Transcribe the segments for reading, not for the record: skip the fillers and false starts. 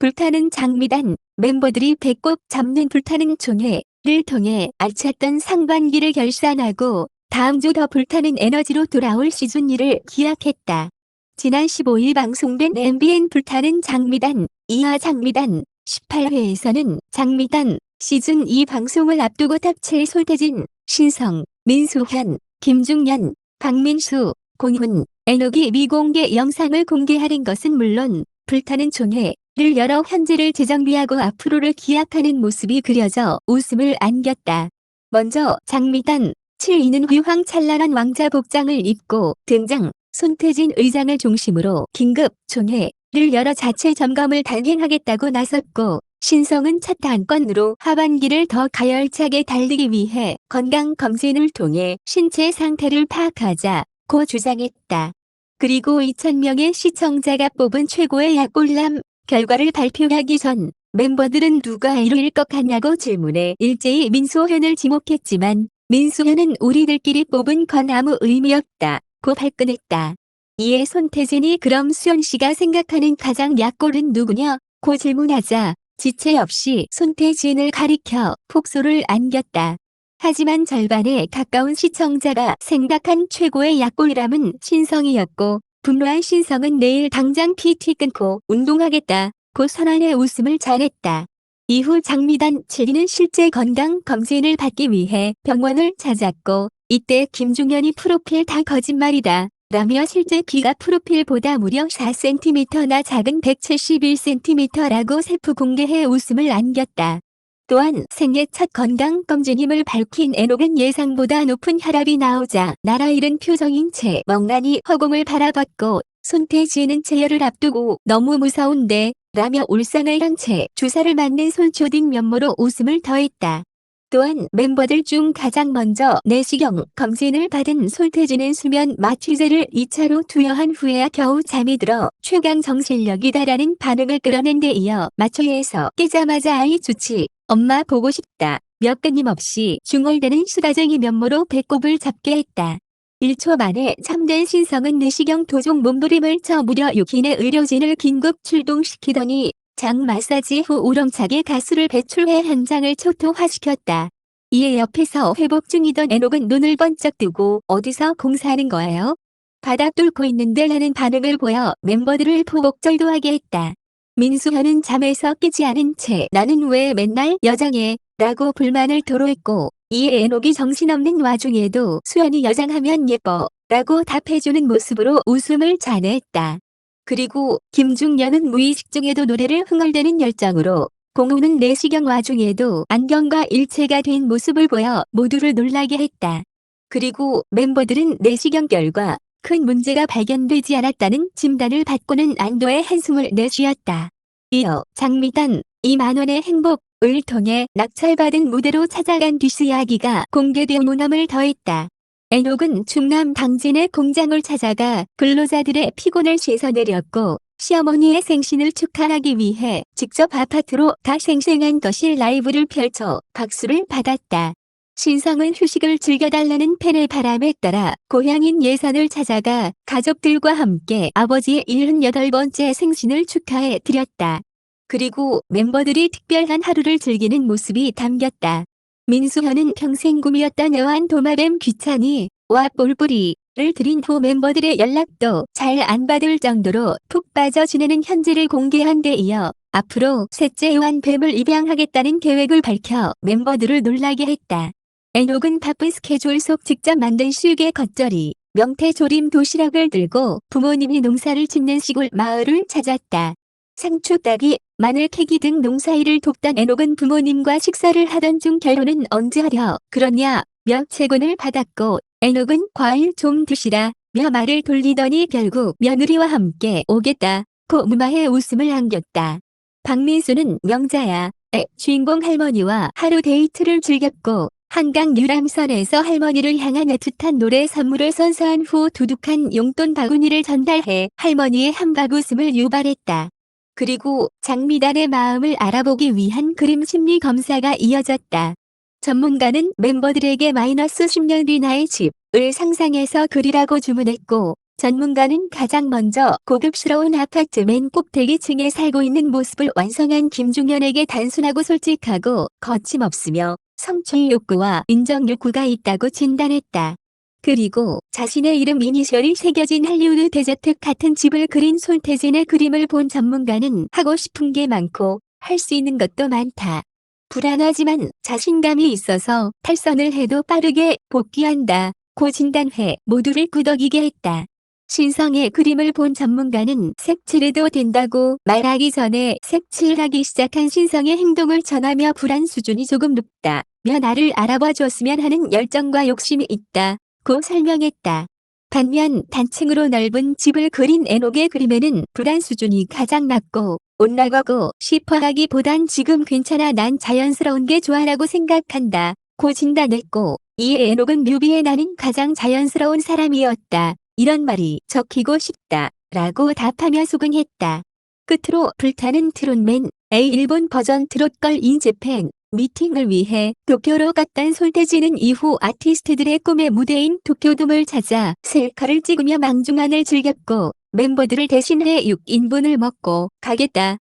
불타는 장미단, 멤버들이 배꼽 잡는 불타는 총회를 통해 알찼던 상반기를 결산하고 다음 주 더 불타는 에너지로 돌아올 시즌2를 기약했다. 지난 15일 방송된 MBN 불타는 장미단, 이하 장미단 18회에서는 장미단 시즌2 방송을 앞두고 탑7 손태진, 신성, 민수현, 김중현, 박민수, 공훈, 에녹이 미공개 영상을 공개하는 것은 물론 불타는 총회를 열어 현재를 재정비하고 앞으로를 기약하는 모습이 그려져 웃음을 안겼다. 먼저 장미단 7위는 휘황찬란한 왕자 복장을 입고 등장, 손태진 의장을 중심으로 긴급 총회를 열어 자체 점검을 단행하겠다고 나섰고 신성은 첫 단건으로 하반기를 더 가열차게 달리기 위해 건강검진을 통해 신체 상태를 파악하자고 주장했다. 그리고 2,000명의 시청자가 뽑은 최고의 약골남 결과를 발표하기 전 멤버들은 누가 1위일 것 같냐고 질문해 일제히 민수현을 지목했지만 민수현은 우리들끼리 뽑은 건 아무 의미 없다고 발끈했다. 이에 손태진이 그럼 수현씨가 생각하는 가장 약골은 누구냐?고 질문하자 지체 없이 손태진을 가리켜 폭소를 안겼다. 하지만 절반에 가까운 시청자가 생각한 최고의 약골이람은 신성이었고 분노한 신성은 내일 당장 PT 끊고 운동하겠다고 선언해 웃음을 자랬다. 이후 장미단 7위는 실제 건강검진을 받기 위해 병원을 찾았고 이때 김중현이 프로필 다 거짓말이다 라며 실제 키가 프로필보다 무려 4cm나 작은 171cm라고 세포 공개해 웃음을 안겼다. 또한 생애 첫 건강검진임을 밝힌 에녹은 예상보다 높은 혈압이 나오자 나라 잃은 표정인 채 멍하니 허공을 바라봤고 손태진은 재혈을 앞두고 너무 무서운데 라며 울상을 한 채 주사를 맞는 솔초딩 면모로 웃음을 더했다. 또한 멤버들 중 가장 먼저 내시경 검진을 받은 손태진은 수면 마취제를 2차로 투여한 후에야 겨우 잠이 들어 최강 정신력이다라는 반응을 끌어낸 데 이어 마취에서 깨자마자 아이 좋지, 엄마 보고 싶다 몇 끊임없이 중얼대는 수다쟁이 면모로 배꼽을 잡게 했다. 1초 만에 잠든 신성은 내시경 도중 몸부림을 쳐 무려 6인의 의료진을 긴급 출동시키더니 장 마사지 후 우렁차게 가스를 배출해 현장을 초토화시켰다. 이에 옆에서 회복 중이던 에녹은 눈을 번쩍 뜨고 어디서 공사하는 거예요? 바닥 뚫고 있는데 라는 반응을 보여 멤버들을 포복절도하게 했다. 민수현은 잠에서 깨지 않은 채 나는 왜 맨날 여장해? 라고 불만을 토로했고 이에 에녹이 정신없는 와중에도 수현이 여장하면 예뻐 라고 답해주는 모습으로 웃음을 자네했다. 그리고 김중현은 무의식 중에도 노래를 흥얼대는 열정으로 공훈은 내시경 와중에도 안경과 일체가 된 모습을 보여 모두를 놀라게 했다. 그리고 멤버들은 내시경 결과 큰 문제가 발견되지 않았다는 진단을 받고는 안도의 한숨을 내쉬었다. 이어 장미단 2만 원의 행복을 통해 낙찰받은 무대로 찾아간 뒷이야기가 공개되어 문함을 더했다. 에녹은 충남 당진의 공장을 찾아가 근로자들의 피곤을 씻어내렸고 시어머니의 생신을 축하하기 위해 직접 아파트로 다 생생한 거실 라이브를 펼쳐 박수를 받았다. 신성은 휴식을 즐겨달라는 팬의 바람에 따라 고향인 예산을 찾아가 가족들과 함께 아버지의 78번째 생신을 축하해 드렸다. 그리고 멤버들이 특별한 하루를 즐기는 모습이 담겼다. 민수현은 평생 꿈이었던 애완 도마뱀 귀찬이 와 뿔뿔이를 들인 후 멤버들의 연락도 잘 안 받을 정도로 푹 빠져 지내는 현재를 공개한 데 이어 앞으로 셋째 애완뱀을 입양하겠다는 계획을 밝혀 멤버들을 놀라게 했다. 에녹은 바쁜 스케줄 속 직접 만든 슈게 겉절이, 명태조림 도시락을 들고 부모님이 농사를 짓는 시골 마을을 찾았다. 상추 따기, 마늘 캐기 등 농사일을 돕던 에녹은 부모님과 식사를 하던 중 결혼은 언제 하려 그러냐 며 채권을 받았고 에녹은 과일 좀 드시라 며 말을 돌리더니 결국 며느리와 함께 오겠다고 무마해 웃음을 안겼다. 박민수는 명자야의 주인공 할머니와 하루 데이트를 즐겼고 한강 유람선에서 할머니를 향한 애틋한 노래 선물을 선사한 후 두둑한 용돈 바구니를 전달해 할머니의 한박 웃음을 유발했다. 그리고 장미단의 마음을 알아보기 위한 그림 심리 검사가 이어졌다. 전문가는 멤버들에게 마이너스 10년 뒤 나의 집을 상상해서 그리라고 주문했고 전문가는 가장 먼저 고급스러운 아파트 맨 꼭대기층에 살고 있는 모습을 완성한 김중현에게 단순하고 솔직하고 거침없으며 성취 욕구와 인정 욕구가 있다고 진단했다. 그리고 자신의 이름 이니셜이 새겨진 할리우드 대저택 같은 집을 그린 손태진의 그림을 본 전문가는 하고 싶은 게 많고 할 수 있는 것도 많다. 불안하지만 자신감이 있어서 탈선을 해도 빠르게 복귀한다. 고 진단해 모두를 꾸덕이게 했다. 신성의 그림을 본 전문가는 색칠해도 된다고 말하기 전에 색칠하기 시작한 신성의 행동을 전하며 불안 수준이 조금 높다며 나를 알아봐 줬으면 하는 열정과 욕심이 있다. 고 설명했다. 반면 단층으로 넓은 집을 그린 에녹의 그림에는 불안 수준이 가장 낮고 올라가고 싶어하기보단 지금 괜찮아 난 자연스러운 게 좋아라고 생각한다. 고 진단했고 이에 에녹은 뮤비에 나는 가장 자연스러운 사람이었다. 이런 말이 적히고 싶다. 라고 답하며 수긍했다. 끝으로 불타는 트롯맨 A 일본 버전 트롯걸 인 재팬 미팅을 위해 도쿄로 갔던 손태진은 이후 아티스트들의 꿈의 무대인 도쿄돔을 찾아 셀카를 찍으며 망중한을 즐겼고 멤버들을 대신해 6인분을 먹고 가겠다며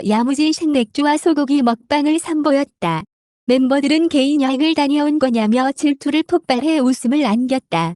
야무진 생맥주와 소고기 먹방을 선보였다. 멤버들은 개인 여행을 다녀온 거냐며 질투를 폭발해 웃음을 안겼다.